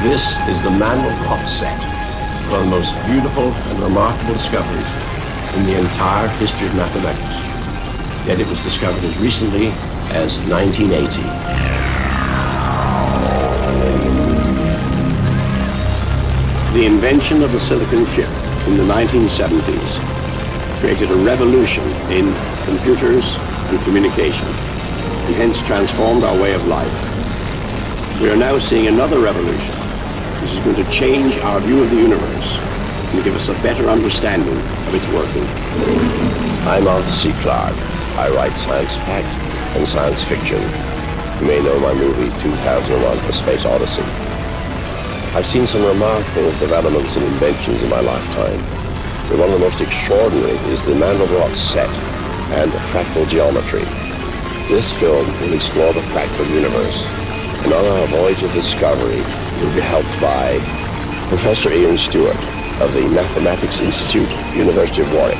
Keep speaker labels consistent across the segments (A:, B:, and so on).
A: This is the Mandelbrot set, one of the most beautiful and remarkable discoveries in the entire history of mathematics. Yet it was discovered as recently as 1980. The invention of the silicon chip in the 1970s created a revolution in computers and communication, and hence transformed our way of life. We are now seeing another revolution, which is going to change our view of the universe and give us a better understanding of its working. I'm Arthur C. Clarke. I write science fact and science fiction. You may know my movie 2001: A Space Odyssey. I've seen some remarkable developments and inventions in my lifetime, but one of the most extraordinary is the Mandelbrot set and fractal geometry. This film will explore the fractal universe, and on our voyage of discovery, we'll be helped by Professor Ian Stewart of the Mathematics Institute, University of Warwick,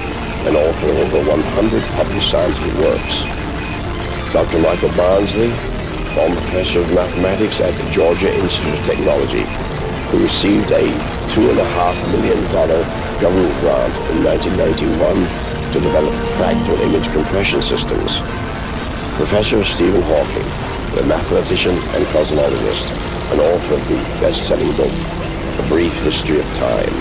A: an author of over 100 published scientific works. Dr. Michael Barnsley, former professor of mathematics at the Georgia Institute of Technology, who received a $2.5 million government grant in 1991 to develop fractal image compression systems. Professor Stephen Hawking, the mathematician and cosmologist, and author of the best-selling book, A Brief History of Time.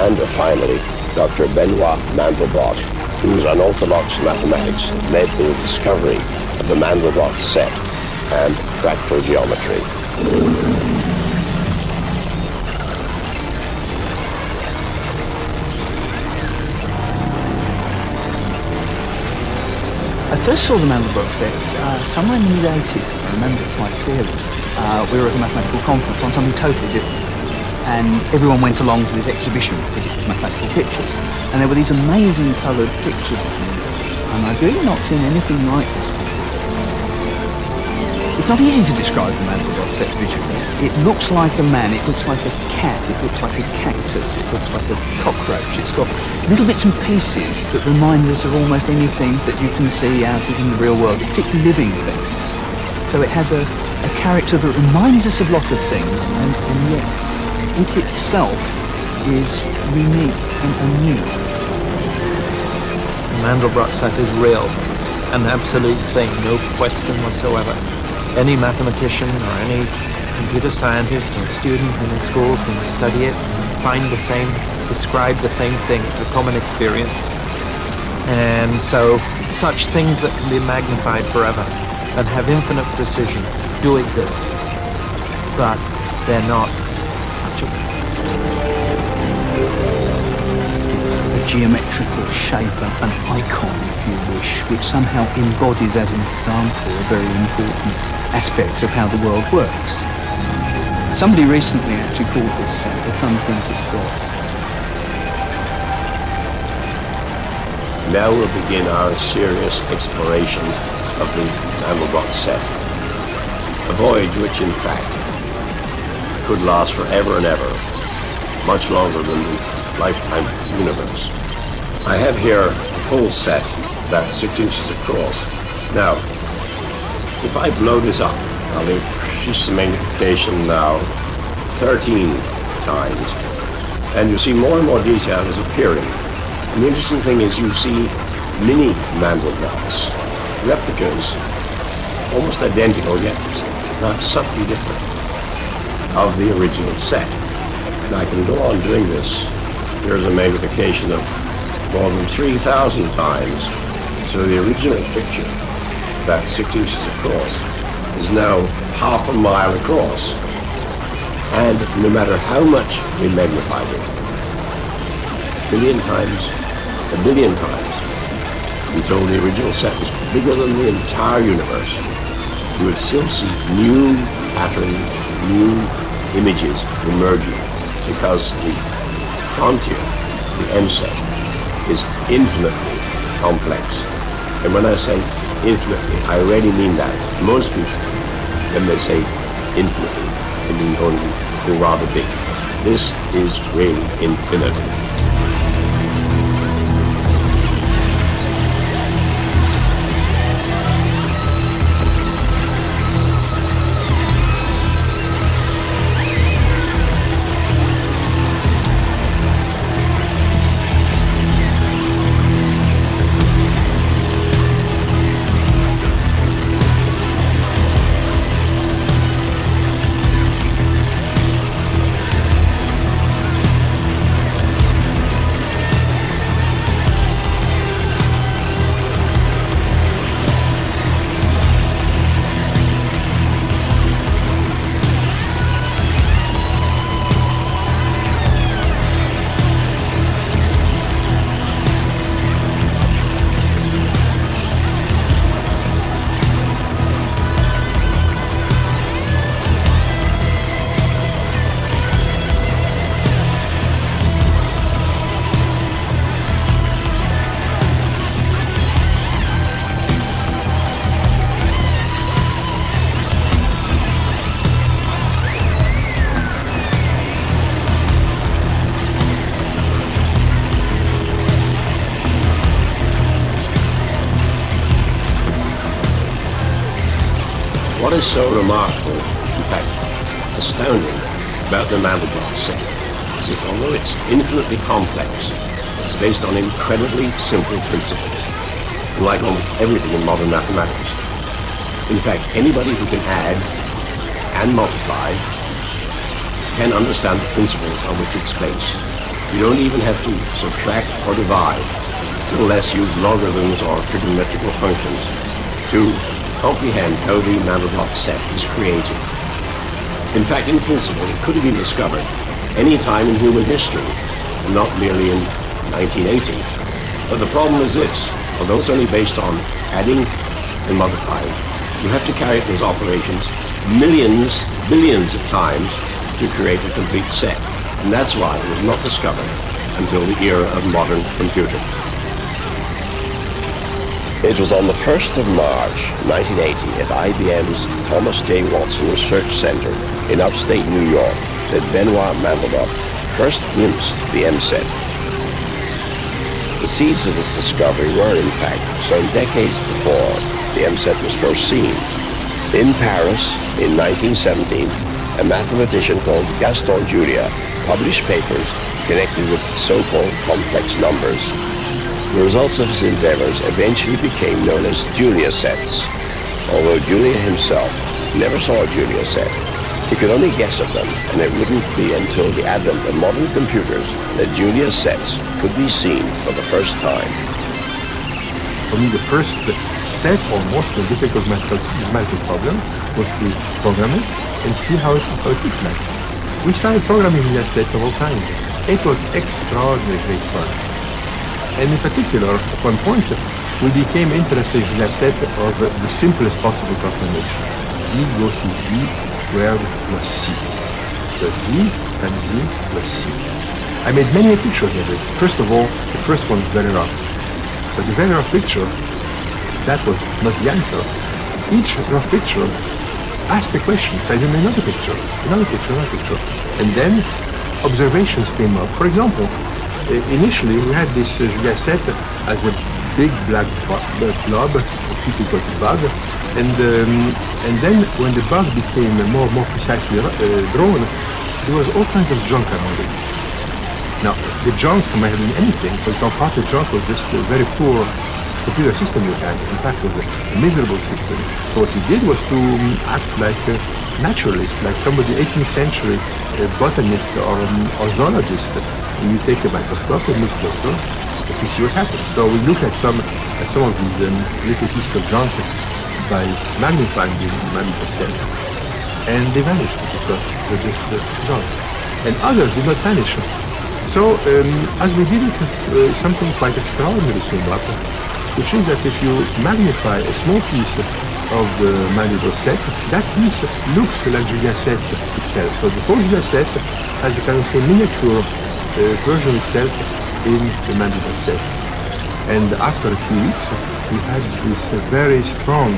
A: And finally, Dr. Benoit Mandelbrot, whose unorthodox mathematics led to the discovery of the Mandelbrot set and fractal geometry.
B: I first saw the Mandelbrot set somewhere in the mid-80s. I remember it quite clearly. We were at a mathematical conference on something totally different, and everyone went along to this exhibition because it was mathematical pictures, and there were these amazing coloured pictures of the universe, and I'd really not seen anything like this before. It's not easy to describe the Mandelbrot set visually. It looks like a man, it looks like a cat, it looks like a cactus, it looks like a cockroach. It's got little bits and pieces that remind us of almost anything that you can see out in the real world, particularly living things. So it has a character that reminds us of a lot of things, and yet it itself is unique and new.
C: The Mandelbrot set is real, an absolute thing, no question whatsoever. Any mathematician or any computer scientist or student in a school can study it and find the same, describe the same thing. It's a common experience. And so such things that can be magnified forever and have infinite precision do exist, but they're not touchable.
B: It's a geometrical shape, an icon, if you wish, which somehow embodies as an example a very important aspect of how the world works. Somebody recently actually called this the thumbprint of God.
A: Now we'll begin our serious exploration of the Mandelbrot set. A voyage which, in fact, could last forever and ever, much longer than the lifetime of the universe. I have here a full set about 6 inches across. Now, if I blow this up, I'll increase the magnification now 13 times, and you see more and more detail is appearing. And the interesting thing is you see mini Mandelbrots, replicas, almost identical yet not subtly different, of the original set. And I can go on doing this. There's a magnification of more than 3,000 times. So the original picture, about 6 inches across, is now half a mile across. And no matter how much we magnify it, billion times, a billion times, until the original set was bigger than the entire universe, you would still see new patterns, new images emerging, because the frontier, the M set, is infinitely complex. And when I say infinitely, I really mean that. Most people, when they say infinitely, they mean only or rather big. This is really infinity. What is so remarkable, in fact, astounding, about the Mandelbrot set is that although it's infinitely complex, it's based on incredibly simple principles, like almost everything in modern mathematics. In fact, anybody who can add and multiply can understand the principles on which it's based. You don't even have to subtract or divide, still less use logarithms or trigonometrical functions to comprehend how the Mandelbrot set is created. In fact, in principle, it could have been discovered any time in human history, and not merely in 1980. But the problem is this: although it's only based on adding and multiplying, you have to carry out those operations millions, billions of times to create a complete set. And that's why it was not discovered until the era of modern computers. It was on the 1st of March, 1980, at IBM's Thomas J. Watson Research Center in upstate New York that Benoit Mandelbrot first glimpsed the M-set. The seeds of this discovery were, in fact, some decades before the M-set was first seen. In Paris, in 1917, a mathematician called Gaston Julia published papers connected with so-called complex numbers. The results of his endeavors eventually became known as Julia sets. Although Julia himself never saw a Julia set, he could only guess at them, and it wouldn't be until the advent of modern computers that Julia sets could be seen for the first time.
D: For me, the first step, or most difficult mathematical problem, was to program it and see how it looks like. We started programming Julia sets several times. It was extraordinarily great fun. And in particular, at one point, we became interested in a set of the simplest possible transformation. Z goes to Z squared plus C. So Z times Z plus C. I made many pictures of it. First of all, the first one was very rough. But the very rough picture, that was not the answer. Each rough picture asked a question. So I did another picture, another picture, another picture. And then observations came up. For example, initially, we had this Julia set as a big black blob, typical bug, and then when the bug became more precisely drawn, there was all kinds of junk around it. Now, the junk might have been anything. For example, part of the junk was just a very poor computer system we had. In fact, it was a miserable system. So what we did was to act like a naturalist, like somebody 18th century botanist or zoologist. And you take a microscope and look closer, you see what happens. So we look at some of these little pieces of junk by magnifying the cells, and they vanished because they're just junk. And others did not vanish. So, as we did it, something quite extraordinary came up, which is that if you magnify a small piece of the mandible set, that piece looks like Julia set itself. So the whole Julia set has a kind of a miniature version itself in the mandible set. And after a few weeks, we had this very strong,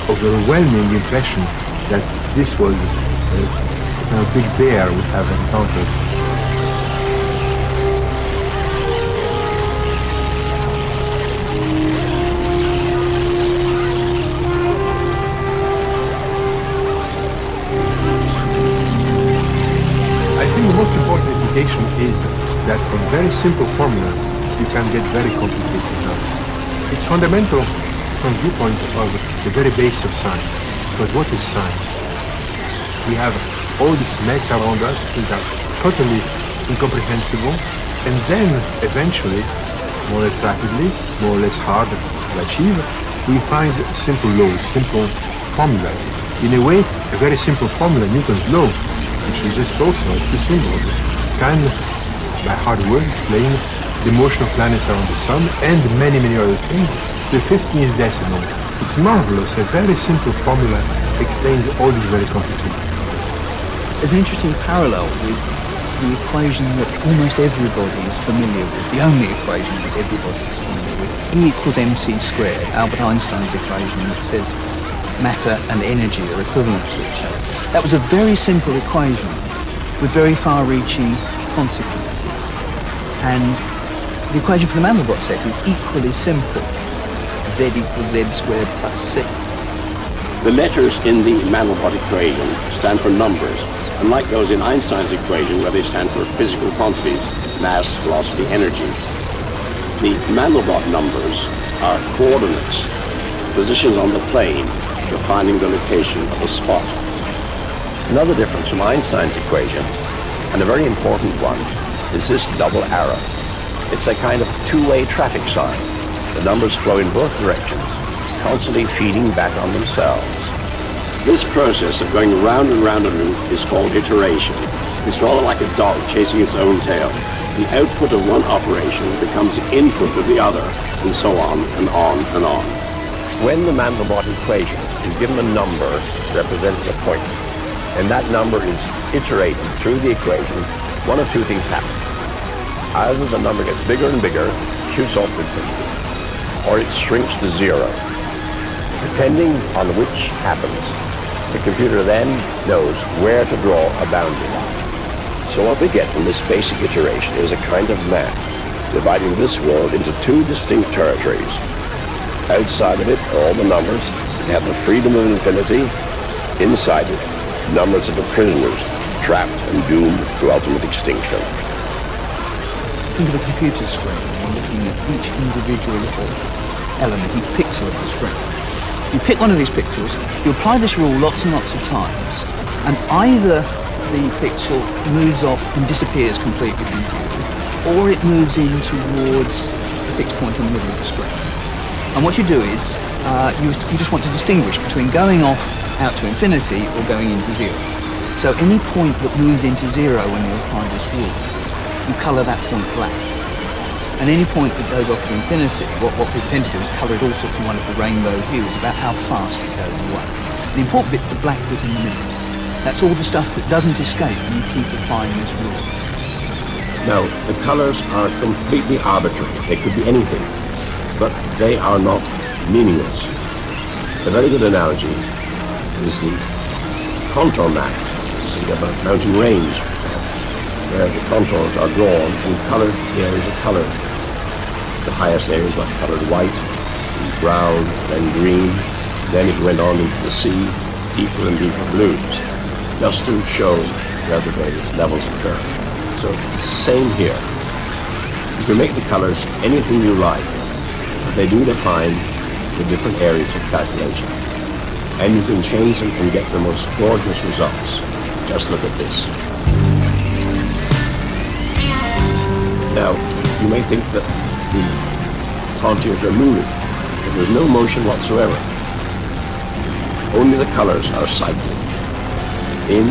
D: overwhelming impression that this was a big bear we have encountered. I think the most important implication is that from very simple formulas you can get very complicated results. It's fundamental from the viewpoint of the very base of science. But what is science? We have all this mess around us, things are totally incomprehensible, and then eventually, more or less rapidly, more or less hard to achieve, we find simple laws, simple formulas. In a way, a very simple formula, Newton's law, which is just also two symbols, can, by hard work, explain the motion of planets around the sun and many, many other things to the 15th decimal. It's marvelous. A very simple formula explains all these very complicated things.
B: There's an interesting parallel with the equation that almost everybody is familiar with, the only equation that everybody is familiar with, E equals mc squared, Albert Einstein's equation that says matter and energy are equivalent to each other. That was a very simple equation with very far-reaching consequences. And the equation for the Mandelbrot set is equally simple. Z equals z squared plus c.
A: The letters in the Mandelbrot equation stand for numbers, unlike those in Einstein's equation where they stand for physical quantities, mass, velocity, energy. The Mandelbrot numbers are coordinates, positions on the plane, defining the location of a spot. Another difference from Einstein's equation, and a very important one, is this double arrow. It's a kind of two-way traffic sign. The numbers flow in both directions, constantly feeding back on themselves. This process of going round and round a loop is called iteration. It's rather like a dog chasing its own tail. The output of one operation becomes the input of the other, and so on and on and on. When the Mandelbrot equation is given a number representing a point, and that number is iterated through the equation, one of two things happen. Either the number gets bigger and bigger, shoots off infinity, or it shrinks to zero. Depending on which happens, the computer then knows where to draw a boundary line. So what we get from this basic iteration is a kind of map dividing this world into two distinct territories. Outside of it are all the numbers that have the freedom of infinity. Inside it, numbers of the prisoners trapped and doomed to ultimate extinction.
B: Think of a computer screen and you're looking at each individual little element, each pixel of the screen. You pick one of these pixels, you apply this rule lots and lots of times, and either the pixel moves off and disappears completely from view, or it moves in towards the fixed point in the middle of the screen. And what you do is, you just want to distinguish between going off out to infinity or going into zero. So any point that moves into zero when you apply this rule, you colour that point black. And any point that goes off to infinity, what we tend to do is colour it all sorts of wonderful rainbow hues about how fast it goes away. The important bit's the black bit in the middle. That's all the stuff that doesn't escape when you keep applying this rule.
A: Now, the colors are completely arbitrary. They could be anything, but they are not meaningless. A very good analogy is the contour map. See of a mountain range, where the contours are drawn and colored areas are colored. The highest areas are colored white, then brown, then green. Then it went on into the sea, deeper and deeper blues, just to show where the various levels occur. So it's the same here. You can make the colors anything you like, but they do define the different areas of calculation. And you can change them and get the most gorgeous results. Just look at this. Now, you may think that the contours are moving, but there's no motion whatsoever. Only the colors are cycling in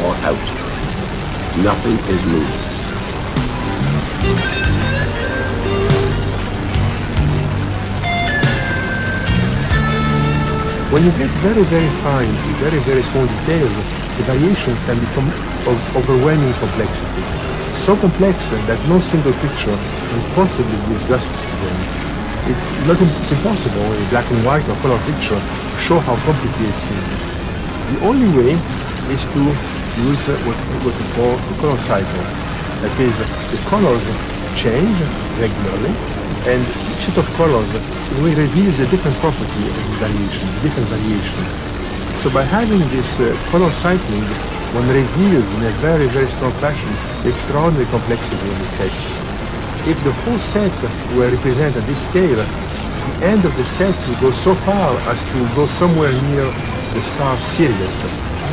A: or out. Nothing is moving.
D: When you get very, very fine, very, very small details, the variations can become of overwhelming complexity. So complex that no single picture can possibly give justice to them. It's impossible in a black and white or color picture to show how complicated it is. The only way is to use what we call the color cycle. That is, the colors change regularly, and each set of colors reveals a different property of variation, different variation. So by having this color cycling, one reveals in a very, very strong fashion the extraordinary complexity of the set. If the whole set were represented at this scale, the end of the set will go so far as to go somewhere near the star Sirius.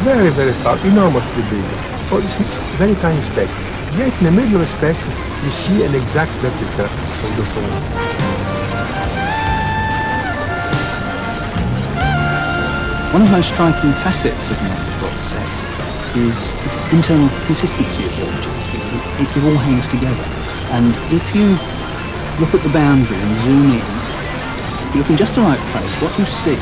D: Very, very far, enormously big. Oh, it's a very tiny speck. Yet in the middle of the speck, you see an exact replica of the whole.
B: One of the most striking facets of the Mandelbrot set is the internal consistency of the object. It all hangs together. And if you look at the boundary and zoom in, if you look in just the right place, what you see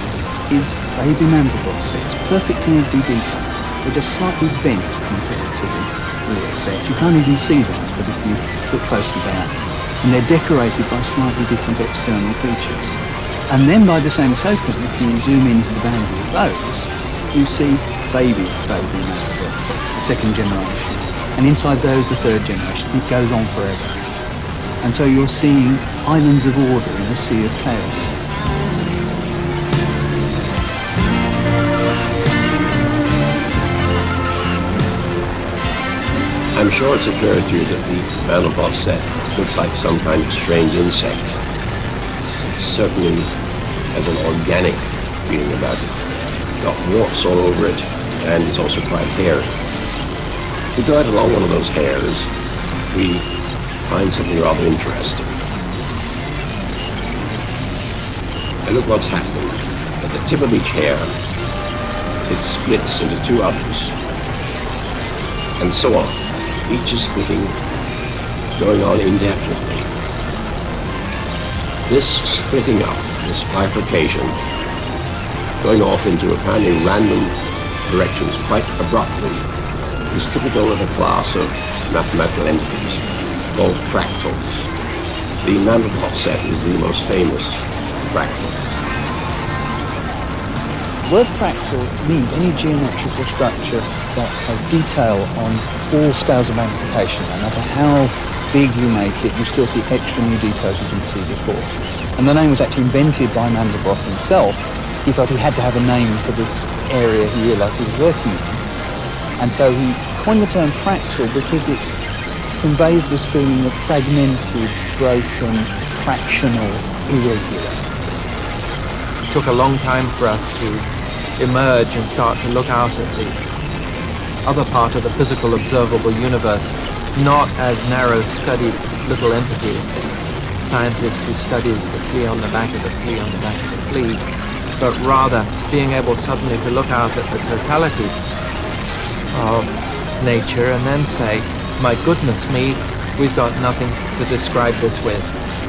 B: is baby Mandelbrot sets, perfect in every detail. They're just slightly bent compared to the real set. You can't even see that, but if you look closely down. And they're decorated by slightly different external features. And then by the same token, if you zoom into the boundary of those, you see baby Mandelbrot sets, the second generation. And inside those, the third generation. It goes on forever. And so you're seeing islands of order in a sea of chaos.
A: I'm sure it's occurred to you that the Mandelbrot set looks like some kind of strange insect. It certainly has an organic feeling about it. It's got warts all over it, and it's also quite hairy. If we go out along one of those hairs, we find something rather interesting. And look what's happening. At the tip of each hair, it splits into two others, and so on. Each is splitting, going on indefinitely. This splitting up, this bifurcation, going off into apparently random directions quite abruptly, is typical of a class of mathematical entities called fractals. The Mandelbrot set is the most famous fractal.
B: The word fractal means any geometrical structure that has detail on all scales of magnification. No matter how big you make it, you still see extra new details you didn't see before. And the name was actually invented by Mandelbrot himself. He felt he had to have a name for this area he realised he was working in. And so he coined the term fractal because it conveys this feeling of fragmented, broken, fractional, irregular.
C: It took a long time for us to emerge and start to look out at the other part of the physical observable universe, not as narrow studied little entities, the scientist who studies the flea on the back of the flea on the back of the flea, but rather being able suddenly to look out at the totality of nature and then say, my goodness me, we've got nothing to describe this with.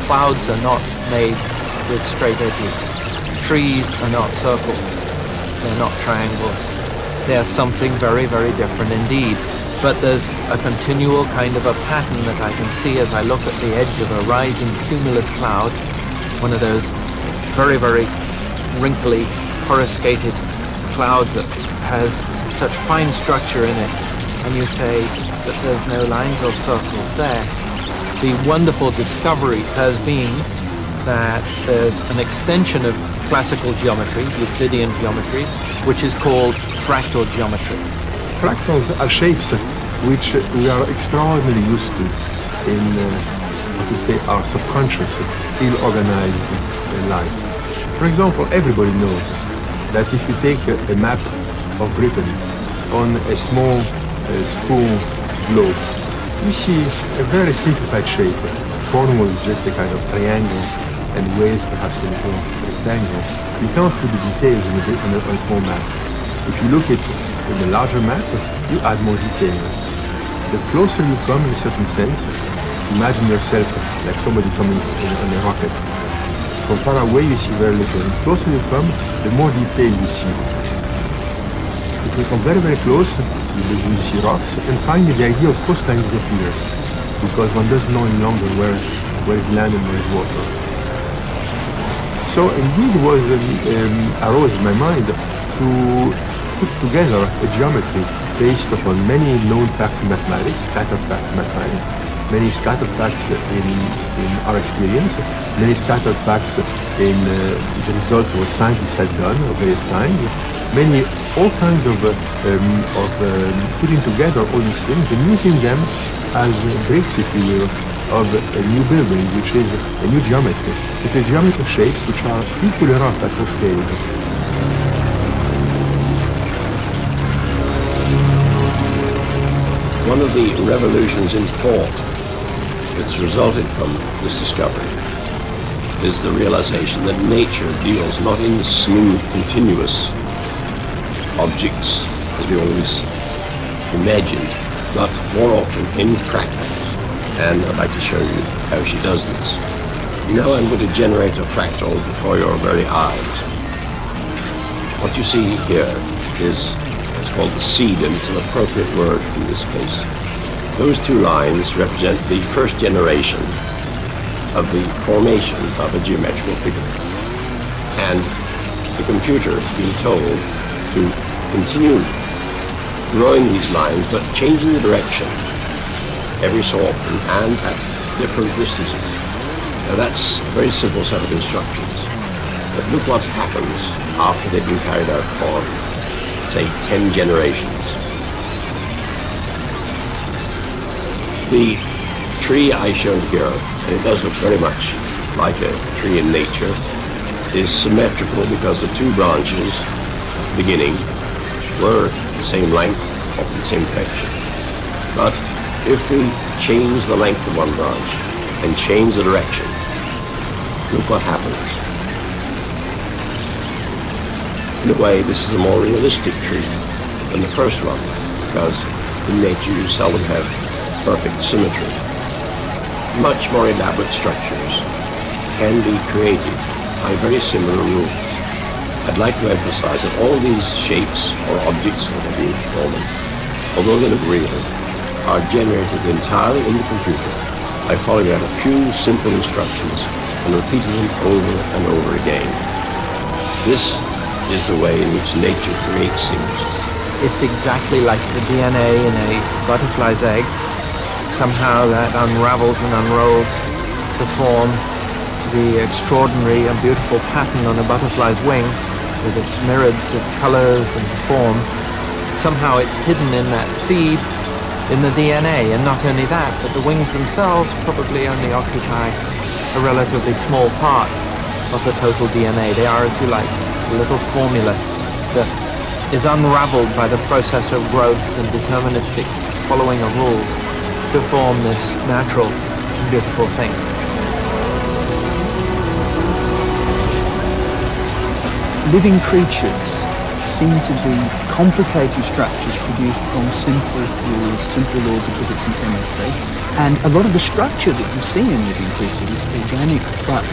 C: Clouds are not made with straight edges. Trees are not circles. They're not triangles. They're something very, very different indeed. But there's a continual kind of a pattern that I can see as I look at the edge of a rising cumulus cloud, one of those very, very wrinkly, coruscated clouds that has such fine structure in it, and you say that there's no lines or circles there. The wonderful discovery has been that there's an extension of classical geometry, Euclidean geometry, which is called fractal geometry.
D: Fractals are shapes which we are extraordinarily used to in our subconscious, ill-organized life. For example, everybody knows that if you take a map of Britain on a small spoon globe, you see a very simplified shape. Cornwall is just a kind of triangle, and Wales perhaps a little rectangle. You cannot put the details on a small map. If you look at the larger map, you add more details. the closer you come in a certain sense, imagine yourself like somebody coming on a rocket. From far away you see very little. The closer you come, the more detail you see. If you come very, very close, you see rocks, and finally the idea of coastline disappears, because one doesn't know any longer where is land and where is water. So indeed it was arose in my mind to put together a geometry based upon many known facts in mathematics, scattered facts in mathematics, many scattered facts in our experience, many scattered facts in the results of what scientists had done of various kinds, all kinds of putting together all these things and using them as bricks, if you will, of a new building, which is a new geometry. It's a geometry of shapes which are equally rough at both scales.
A: One of the revolutions in thought that's resulted from this discovery is the realization that nature deals not in smooth, continuous objects, as we always imagined, but more often in fractals. And I'd like to show you how she does this. Now I'm going to generate a fractal before your very eyes. What you see here is what's called the seed, and it's an appropriate word in this case. Those two lines represent the first generation of the formation of a geometrical figure. And the computer is being told to continue drawing these lines, but changing the direction every so often and at different distances. Now that's a very simple set of instructions. But look what happens after they've been carried out for, say, 10 generations. The tree I showed here, and it does look very much like a tree in nature, is symmetrical because the two branches beginning were the same length, often the same direction. But if we change the length of one branch and change the direction, look what happens. In a way, this is a more realistic tree than the first one, because in nature you seldom have perfect symmetry. Much more elaborate structures can be created by very similar rules. I'd like to emphasize that all these shapes or objects, whatever you call them, although they look real, are generated entirely in the computer by following out a few simple instructions and repeating them over and over again. This is the way in which nature creates things.
C: It's exactly like the DNA in a butterfly's egg. Somehow that unravels and unrolls to form the extraordinary and beautiful pattern on a butterfly's wing with its myriads of colors and form. Somehow it's hidden in that seed, in the DNA, and not only that, but the wings themselves probably only occupy a relatively small part of the total DNA. They are, if you like, a little formula that is unraveled by the process of growth and deterministic following of rules to form this natural, beautiful thing.
B: Living creatures seem to be complicated structures produced from simple laws of physics and chemistry. And a lot of the structure that you see in living creatures is organic but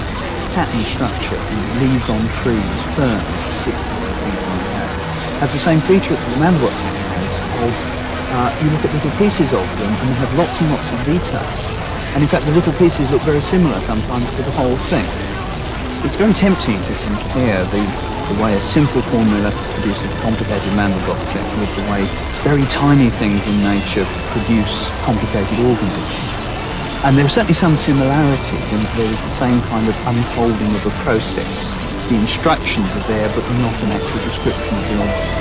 B: pattern structure. Leaves on trees, ferns, particularly, things like that. Have the same feature that the mandelbrot set has of you look at little pieces of them and they have lots and lots of detail. And in fact the little pieces look very similar sometimes to the whole thing. It's very tempting to compare the way a simple formula produces a complicated mandelbrot set with the way very tiny things in nature produce complicated organisms. And there are certainly some similarities in that there is the same kind of unfolding of a process. The instructions are there but not an actual description of the object.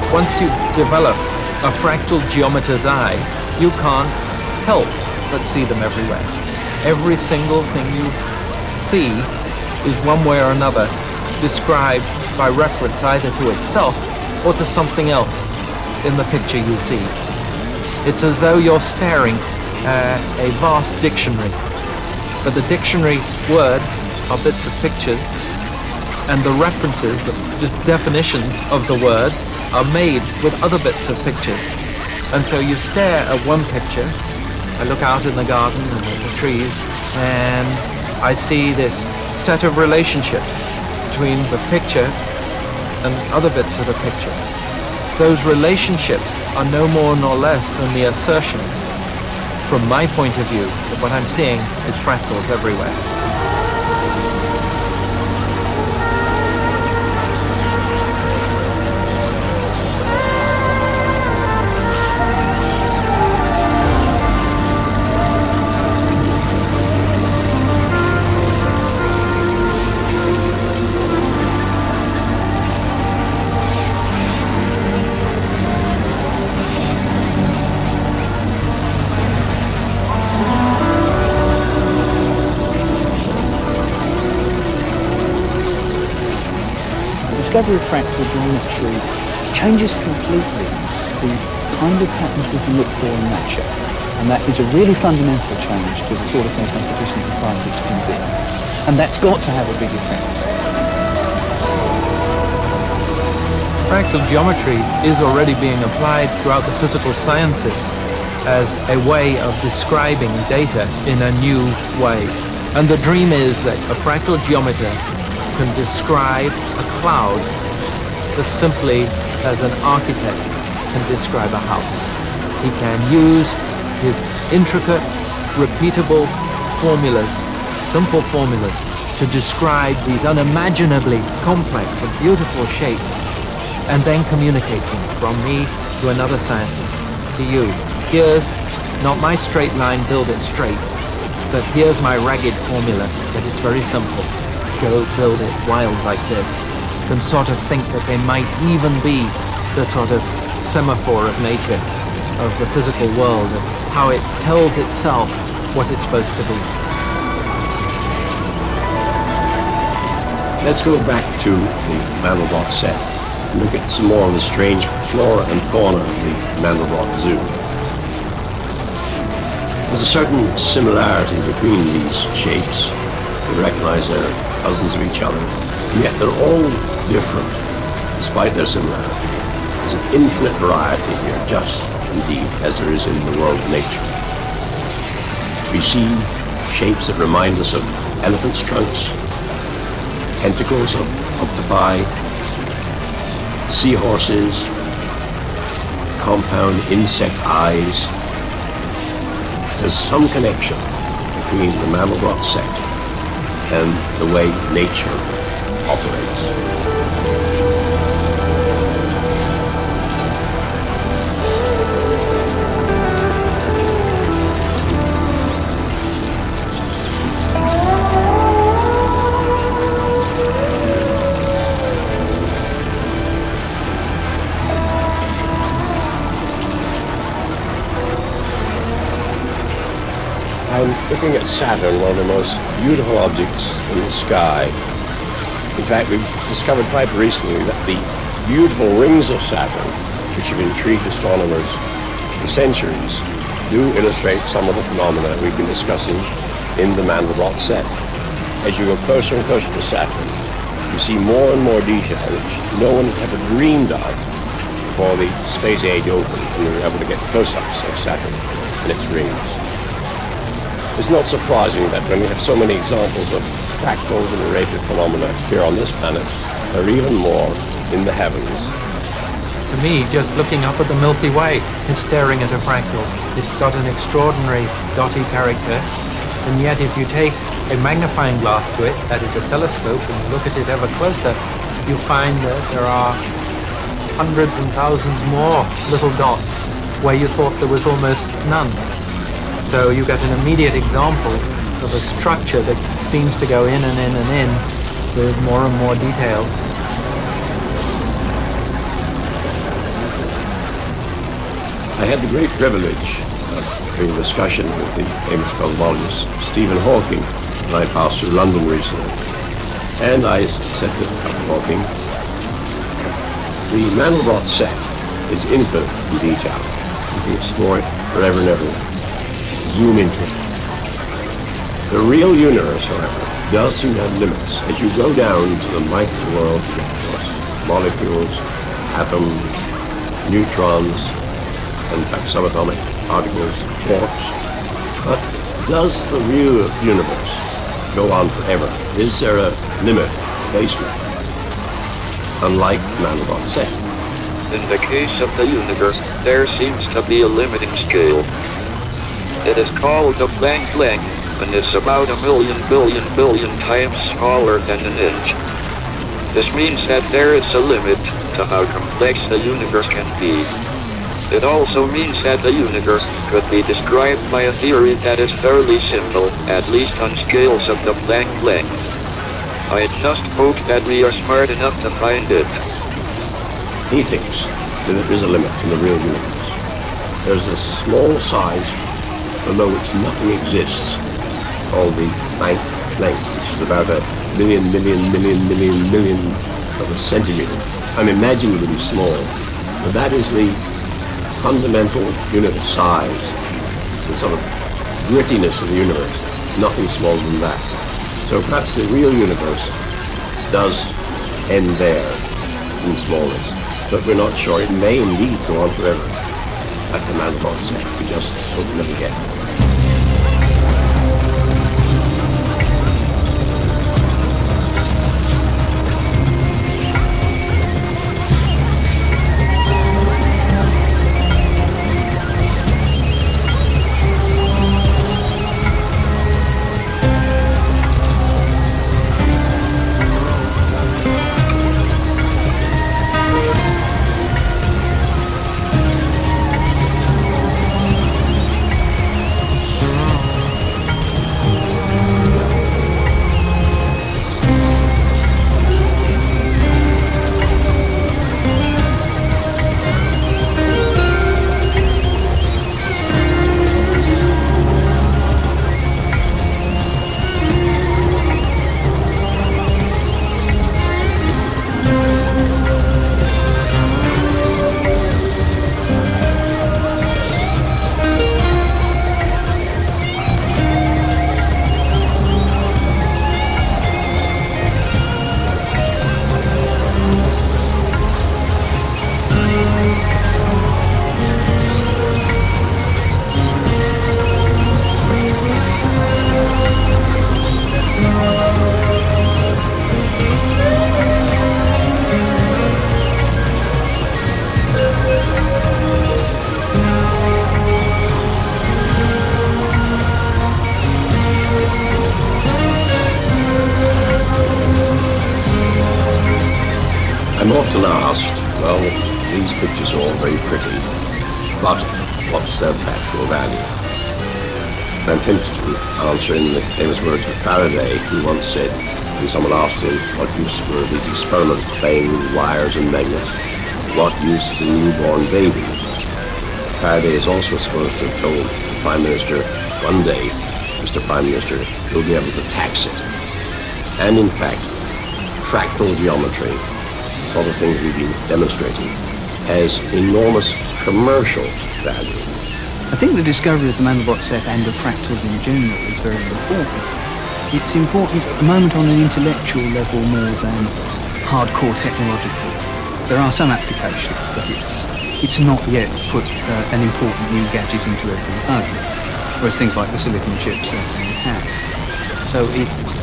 C: Once you've developed a fractal geometer's eye, you can't help but see them everywhere. Every single thing you see is one way or another described by reference either to itself or to something else in the picture you see. It's as though you're staring at a vast dictionary, but the dictionary words are bits of pictures, and the references, the definitions of the words are made with other bits of pictures. And so you stare at one picture, I look out in the garden and at the trees, and I see this set of relationships between the picture and other bits of the picture. Those relationships are no more nor less than the assertion, from my point of view, that what I'm seeing is fractals everywhere.
B: The discovery of fractal geometry changes completely the kind of patterns we can look for in nature. And that is a really fundamental change to the sort of things mathematicians and scientists can do. And that's got to have a big effect.
C: Fractal geometry is already being applied throughout the physical sciences as a way of describing data in a new way. And the dream is that a fractal geometer can describe a cloud as simply as an architect can describe a house. He can use his intricate, repeatable formulas, simple formulas, to describe these unimaginably complex and beautiful shapes, and then communicate them from me to another scientist, to you. Here's not my straight line, build it straight, but here's my ragged formula, that it's very simple. Go build it wild like this, can sort of think that they might even be the sort of semaphore of nature, of the physical world, of how it tells itself what it's supposed to be.
A: Let's go back to the Mandelbrot set and look at some more of the strange flora and fauna of the Mandelbrot Zoo. There's a certain similarity between these shapes. You recognize they're cousins of each other, and yet they're all different, despite their similarity. There's an infinite variety here, just indeed as there is in the world of nature. We see shapes that remind us of elephants' trunks, tentacles of octopi, seahorses, compound insect eyes. There's some connection between the Mandelbrot set and the way nature operates. I'm looking at Saturn, one of the most beautiful objects in the sky. In fact, we've discovered quite recently that the beautiful rings of Saturn, which have intrigued astronomers for centuries, do illustrate some of the phenomena we've been discussing in the Mandelbrot set. As you go closer and closer to Saturn, you see more and more detail which no one ever dreamed of before the space age opened and we were able to get close-ups of Saturn and its rings. It's not surprising that when we have so many examples of fractals and related phenomena here on this planet, there are even more in the heavens.
C: To me, just looking up at the Milky Way and staring at a fractal, it's got an extraordinary dotty character, and yet if you take a magnifying glass to it, that is a telescope, and look at it ever closer, you find that there are hundreds and thousands more little dots where you thought there was almost none. So you get an immediate example of a structure that seems to go in and in and in with more and more detail.
A: I had the great privilege of having a discussion with the famous cosmologist Stephen Hawking when I passed through London recently. And I said to Dr. Hawking, the Mandelbrot set is infinite in detail. You can explore it forever and ever. Zoom into it. The real universe, however, does seem to have limits. As you go down to the micro world, you get, of course, molecules, atoms, neutrons, in fact subatomic particles, quarks. But does the real universe go on forever? Is there a limit, basement? Unlike Mandelbrot said.
E: In the case of the universe, there seems to be a limiting scale. It is called the Planck length, and it's about 1,000,000 billion times smaller than an inch. This means that there is a limit to how complex the universe can be. It also means that the universe could be described by a theory that is fairly simple, at least on scales of the Planck length. I just hope that we are smart enough to find it.
A: He thinks that there is a limit in the real universe. There's a small size below which nothing exists, called the Planck length, which is about a million of a centimeter. Unimaginably small, but that is the fundamental unit of size, the sort of grittiness of the universe. Nothing smaller than that. So perhaps the real universe does end there in smallness, but we're not sure. It may indeed go on forever, like the Mandelbrot said. We just hope we never get it. I'm often asked, well, these pictures are all very pretty, but what's their practical value? I'm tempted to answer in the famous words of Faraday, who once said, when someone asked him what use were these experiments playing with wires and magnets, what use is a newborn baby? Faraday is also supposed to have told the Prime Minister, one day, Mr. Prime Minister, you'll be able to tax it. And in fact, fractal geometry, all the things we've been demonstrating, has enormous commercial value.
B: I think the discovery of the Mandelbrot set and of fractals in general is very important. It's important at the moment on an intellectual level more than hardcore technological. There are some applications, but it's not yet put an important new gadget into every home, whereas things like the silicon chips certainly have. So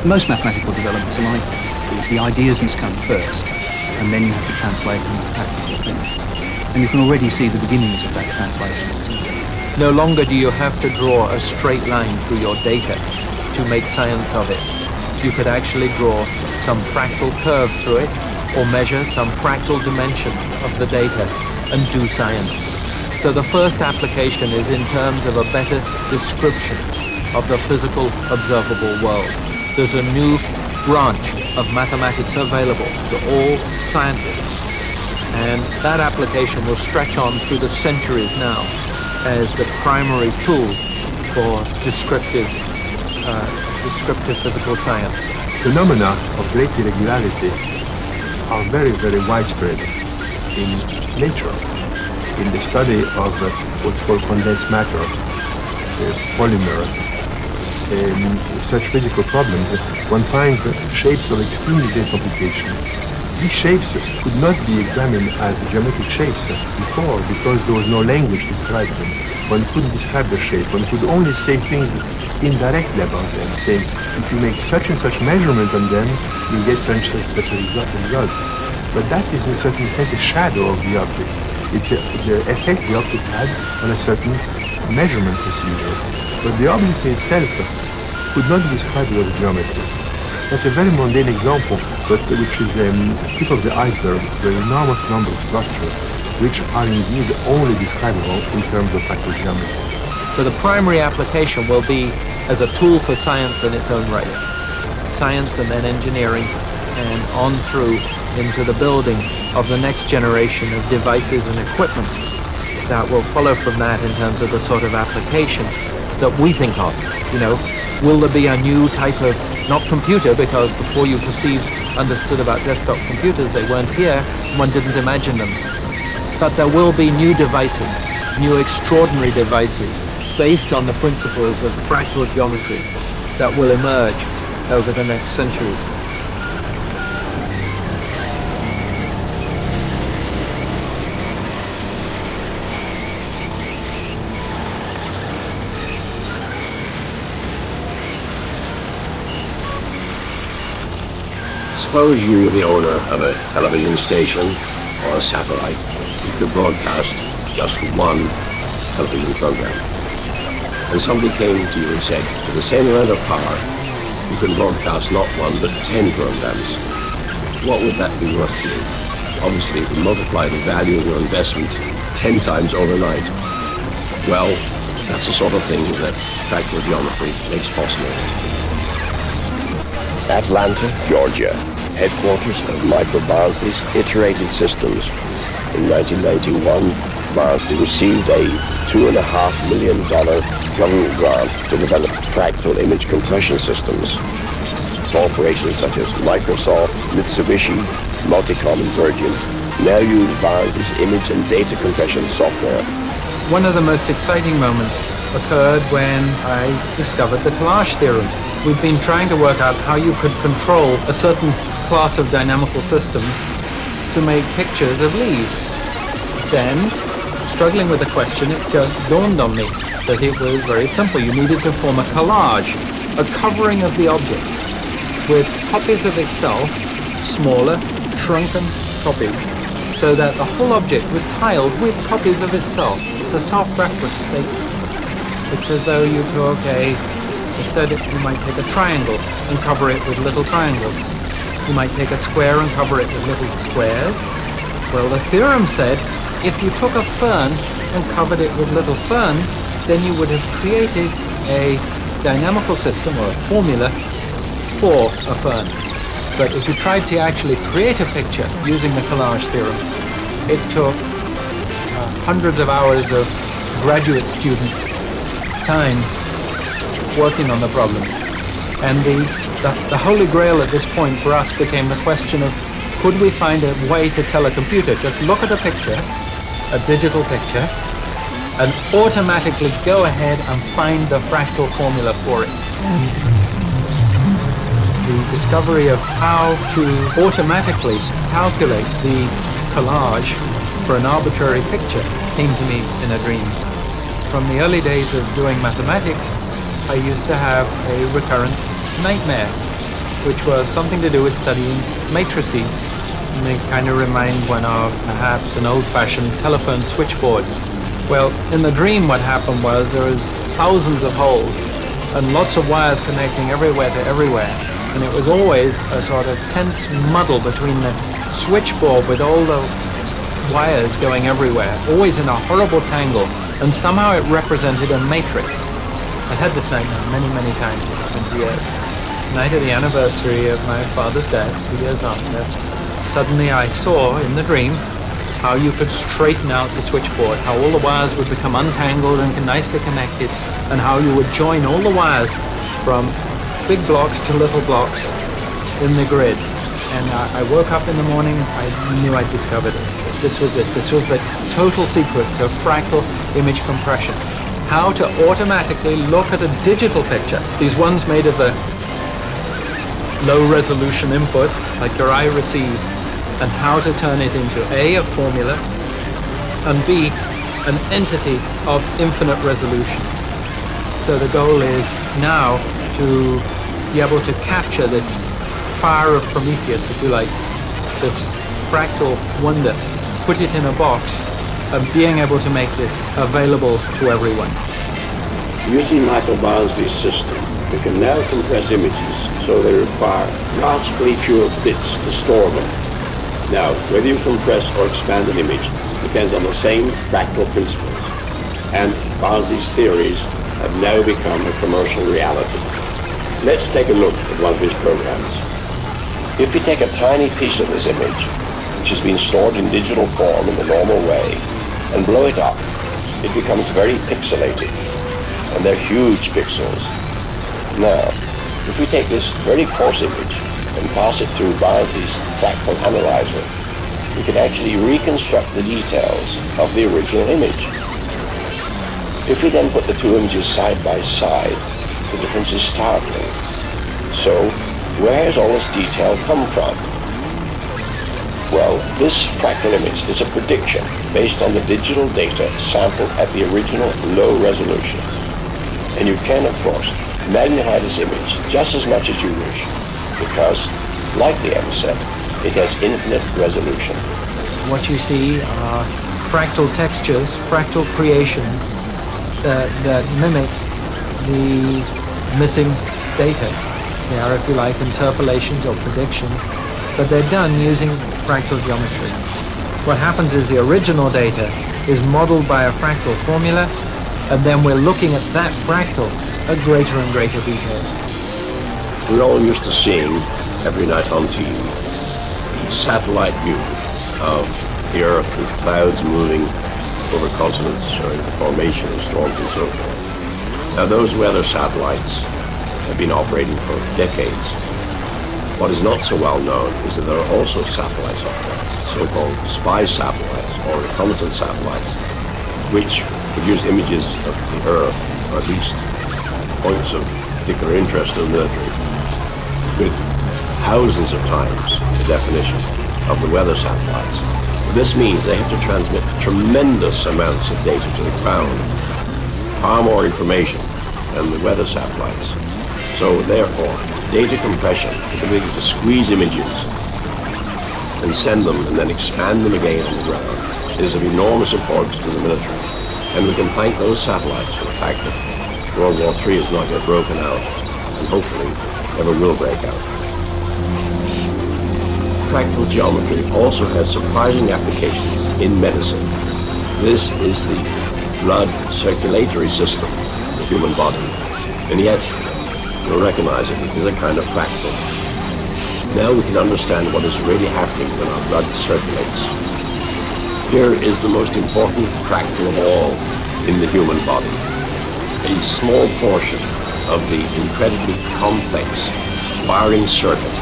B: most mathematical developments are like this. The ideas must come first, and then you have to translate them into practical things. And you can already see the beginnings of that translation.
C: No longer do you have to draw a straight line through your data to make science of it. You could actually draw some fractal curve through it, or measure some fractal dimension of the data and do science. So the first application is in terms of a better description of the physical observable world. There's a new branch of mathematics available to all scientists, and that application will stretch on through the centuries now as the primary tool for descriptive physical science.
D: Phenomena of great irregularity are very, very widespread in nature. In the study of what's called condensed matter, polymer, such physical problems, one finds shapes of extremely great complication these shapes could not be examined as geometric shapes before because there was no language to describe them. One couldn't describe the shape. One could only say things indirectly about them, saying, if you make such and such measurement on them, you get such and such a result. But that is in a certain sense a shadow of the object. It's the effect the object had on a certain measurement procedure. But the object itself could not be described as geometry. That's a very mundane example, but which is the tip of the iceberg, the enormous number of structures which are indeed only describable in terms of fractal geometry.
C: So the primary application will be as a tool for science in its own right. Science and then engineering, and on through into the building of the next generation of devices and equipment that will follow from that in terms of the sort of application that we think of. You know, will there be a new type of, not computer, because before you understood about desktop computers, they weren't here, one didn't imagine them. But there will be new devices, new extraordinary devices, based on the principles of fractal geometry that will emerge over the next centuries.
A: Suppose you were the owner of a television station or a satellite. You could broadcast just one television program. And somebody came to you and said, for the same amount of power, you can broadcast not one but 10 programs. What would that be worth to you? Obviously, it would multiply the value of your investment 10 times overnight. Well, that's the sort of thing that fractal geometry makes possible. Atlanta, Georgia, headquarters of Michael Barnsley's Iterated Systems. In 1991, Barnsley received a $2.5 million government grant to develop fractal image compression systems. Corporations such as Microsoft, Mitsubishi, Multicom, and Virgin now use Barnsley's image and data compression software.
C: One of the most exciting moments occurred when I discovered the collage theorem. We've been trying to work out how you could control a certain class of dynamical systems to make pictures of leaves. Then, struggling with the question, it just dawned on me that it was very simple. You needed to form a collage, a covering of the object with copies of itself, smaller, shrunken copies, so that the whole object was tiled with copies of itself. It's a self-reference statement. It's as though you took instead you might take a triangle and cover it with little triangles. You might take a square and cover it with little squares. Well, the theorem said if you took a fern and covered it with little ferns, then you would have created a dynamical system or a formula for a fern. But if you tried to actually create a picture using the collage theorem, it took hundreds of hours of graduate student time working on the problem. And the holy grail at this point for us became the question of, could we find a way to tell a computer, just look at a picture, a digital picture, and automatically go ahead and find the fractal formula for it. The discovery of how to automatically calculate the collage for an arbitrary picture came to me in a dream. From the early days of doing mathematics, I used to have a recurrent nightmare, which was something to do with studying matrices. And they kind of remind one of perhaps an old-fashioned telephone switchboard. Well, in the dream what happened was there was thousands of holes and lots of wires connecting everywhere to everywhere. And it was always a sort of tense muddle between the switchboard with all the wires going everywhere, always in a horrible tangle, and somehow it represented a matrix. I had this nightmare many, many times. It happened the night of the anniversary of my father's death, 2 years after. Suddenly I saw in the dream how you could straighten out the switchboard, how all the wires would become untangled and nicely connected, and how you would join all the wires from big blocks to little blocks in the grid. And I woke up in the morning, I knew I'd discovered it. This was it. This was the total secret to fractal image compression. How to automatically look at a digital picture, these ones made of a low resolution input, like your eye received, and how to turn it into A, a formula, and B, an entity of infinite resolution. So the goal is now to be able to capture this fire of Prometheus, if you like, this fractal wonder, put it in a box, and being able to make this available to everyone.
A: Using Michael Barnsley's system, we can now compress images so they require vastly fewer bits to store them. Now, whether you compress or expand an image depends on the same fractal principles, and Barnsley's theories have now become a commercial reality. Let's take a look at one of his programs. If we take a tiny piece of this image, which has been stored in digital form in the normal way, and blow it up, it becomes very pixelated, and they're huge pixels. Now, if we take this very coarse image and pass it through Barnsley's fractal analyzer, we can actually reconstruct the details of the original image. If we then put the two images side by side, the difference is startling. So, where has all this detail come from? Well, this fractal image is a prediction based on the digital data sampled at the original low resolution. And you can, of course, magnify this image just as much as you wish, because, like the MSET, it has infinite resolution.
C: What you see are fractal textures, fractal creations that mimic the missing data. They are, if you like, interpolations or predictions, but they're done using fractal geometry. What happens is the original data is modeled by a fractal formula, and then we're looking at that fractal at greater and greater detail.
A: We're all used to seeing, every night on TV, the satellite view of the Earth with clouds moving over continents, showing the formation of storms and so forth. Now, those weather satellites have been operating for decades. What is not so well known is that there are also satellites up there, so-called spy satellites or reconnaissance satellites, which produce images of the Earth, or at least points of particular interest to the military, with thousands of times the definition of the weather satellites. This means they have to transmit tremendous amounts of data to the ground, far more information than the weather satellites. So therefore, data compression, the ability to squeeze images and send them and then expand them again on the ground, is of enormous importance to the military. And we can thank those satellites for the fact that World War III is not yet broken out, and hopefully never will break out. Fractal geometry also has surprising applications in medicine. This is the blood circulatory system of the human body, and yet you'll recognize it is a kind of fractal. Now we can understand what is really happening when our blood circulates. Here is the most important fractal of all in the human body, a small portion of the incredibly complex wiring circuit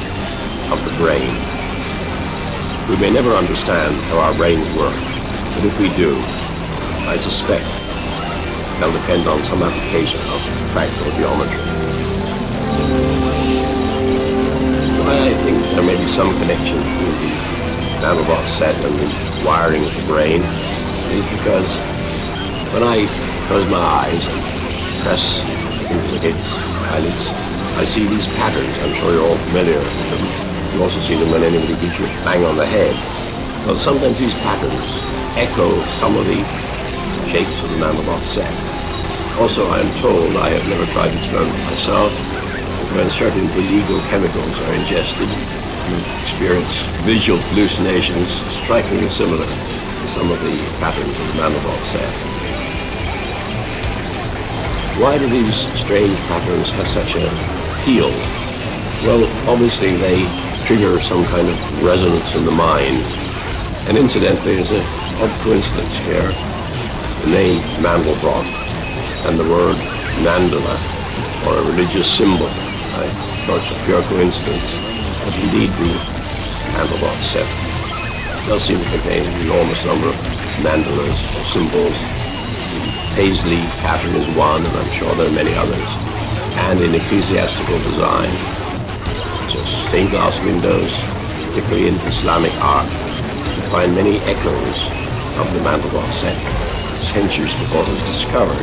A: of the brain. We may never understand how our brains work, but if we do, I suspect they'll depend on some application of fractal geometry. I think there may be some connection between the nanobot set and the wiring of the brain, is because when I close my eyes and press into the eyelids, I see these patterns. I'm sure you're all familiar with them. You also see them when anybody gives you a bang on the head. Well, sometimes these patterns echo some of the shapes of the nanobot set. Also, I am told, I have never tried the experiment myself, that when certain illegal chemicals are ingested, you experience visual hallucinations strikingly similar to some of the patterns of the nanobot set. Why do these strange patterns have such an appeal? Well, obviously they trigger some kind of resonance in the mind. And incidentally, there's an odd coincidence here. The name Mandelbrot and the word Mandala, or a religious symbol. I thought it's a pure coincidence, but indeed the Mandelbrot set does seem to contain an enormous number of mandalas or symbols. The Paisley pattern is one, and I'm sure there are many others. And in ecclesiastical design, such as stained glass windows, particularly in Islamic art, you find many echoes of the Mandelbrot set, centuries before it was discovered.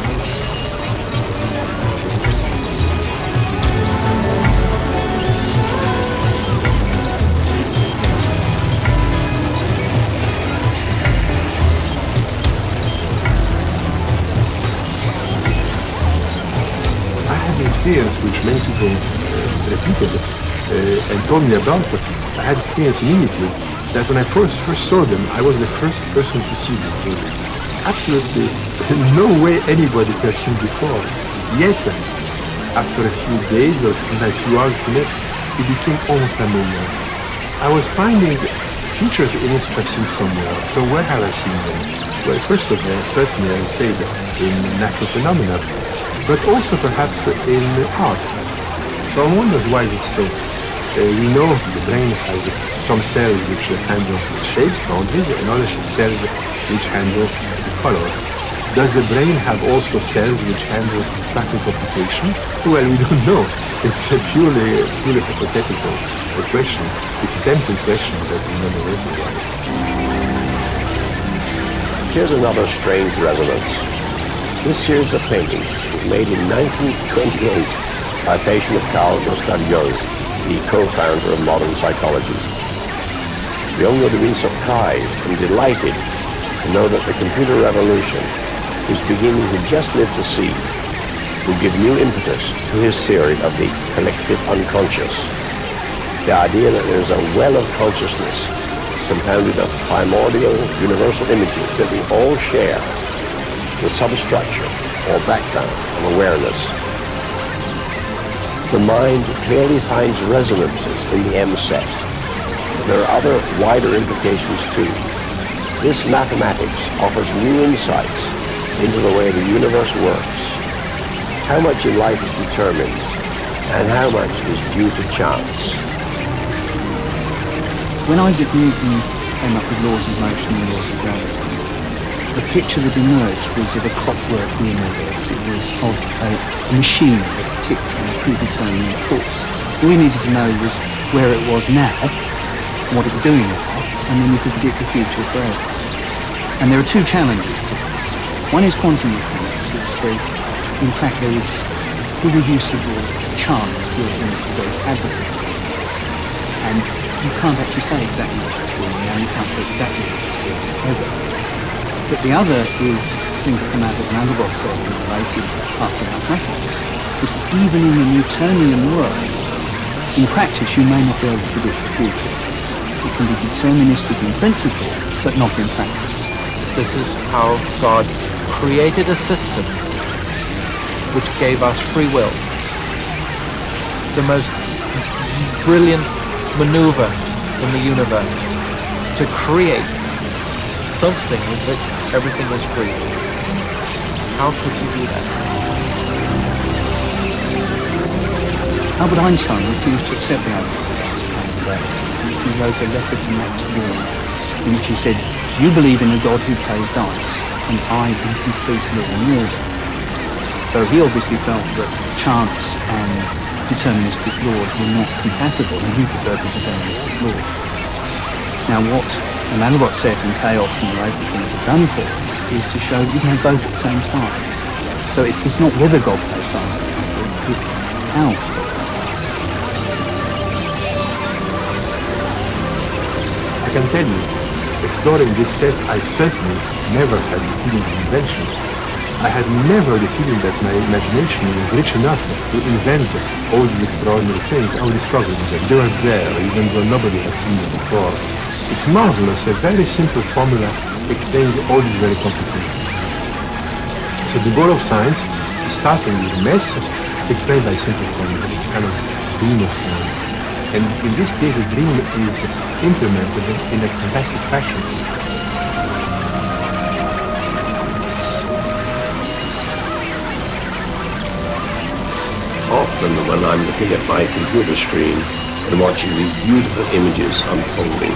D: Experience which many people repeated and told me about it. I had experience immediately that when I first saw them, I was the first person to see them. Absolutely no way anybody could have seen before. Yet, after a few days or sometimes a few hours from it, it became almost familiar. I was finding features in it I've seen somewhere. So where have I seen them? Well, first of all, certainly I would say that in natural phenomena, but also perhaps in art. So I'm wondering why is it so? We know the brain has some cells which handle shape, boundaries, and other cells which handle the color. Does the brain have also cells which handle traffic computation? Well, we don't know. It's a purely hypothetical question. It's a tempting question that we never recognize.
A: Here's another strange resonance. This series of paintings was made in 1928 by a patient of Carl Gustav Jung, the co-founder of modern psychology. Jung would have been surprised and delighted to know that the computer revolution, whose beginning he just lived to see, would give new impetus to his theory of the collective unconscious. The idea that there is a well of consciousness compounded of primordial universal images that we all share, the substructure or background of awareness. The mind clearly finds resonances in the M set, but there are other wider implications too. This mathematics offers new insights into the way the universe works, how much in life is determined, and how much is due to chance.
B: When Isaac Newton came up with laws of motion and laws of gravity, the picture that emerged was of a clockwork universe. It was of a machine that ticked on a predetermined course. All we needed to know was where it was now, what it was doing now, and then we could predict the future forever. And there are two challenges to this. One is quantum mechanics, which says, in fact, there is irreducible chance built into the very fabric of the universe. And you can't actually say exactly what it's doing now, you can't say exactly what it's doing ever. But the other is things that come out of Mandelbrot set and related parts of mathematics, is that even in the Newtonian world, in practice you may not be able to predict the future. It can be deterministic in principle, but not in practice.
C: This is how God created a system which gave us free will. It's the most brilliant maneuver in the universe to create something in which everything is free. How could you do that?
B: Albert Einstein refused to accept the idea that God was playing gravity. He wrote a letter to Max Born in which he said, "You believe in a God who plays dice, and I in complete law and order." So he obviously felt that chance and deterministic laws were not compatible, and he preferred the deterministic laws. Now what the Mandelbrot set and chaos and related things have done for us is to show that you can have both at the same time. So it's not whether God plays dice that matters, it's how.
D: I can tell you, exploring this set, I certainly never had the feeling of invention. I had never the feeling that my imagination was rich enough to invent all these extraordinary things. I was struggling with them. They were there, even though nobody had seen them before. It's marvelous. A very simple formula explains all these very complicated things. So the goal of science is starting with mess explained by simple formula, kind of dream of science. And in this case, the dream is implemented in a fantastic fashion.
A: Often when I'm looking at my computer screen and watching these beautiful images unfolding,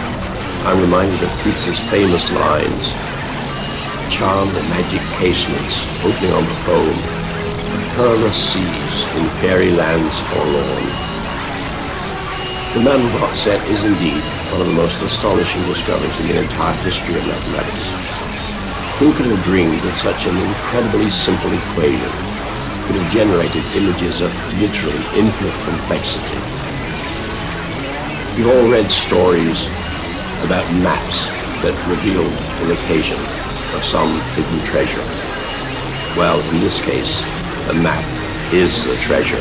A: I'm reminded of Keats's famous lines, "Charm the magic casements opening on the foam, the perilous seas in fairy lands forlorn." The Mandelbrot set is indeed one of the most astonishing discoveries in the entire history of mathematics. Who could have dreamed that such an incredibly simple equation could have generated images of literally infinite complexity? You've all read stories about maps that reveal the location of some hidden treasure. Well, in this case, the map is the treasure.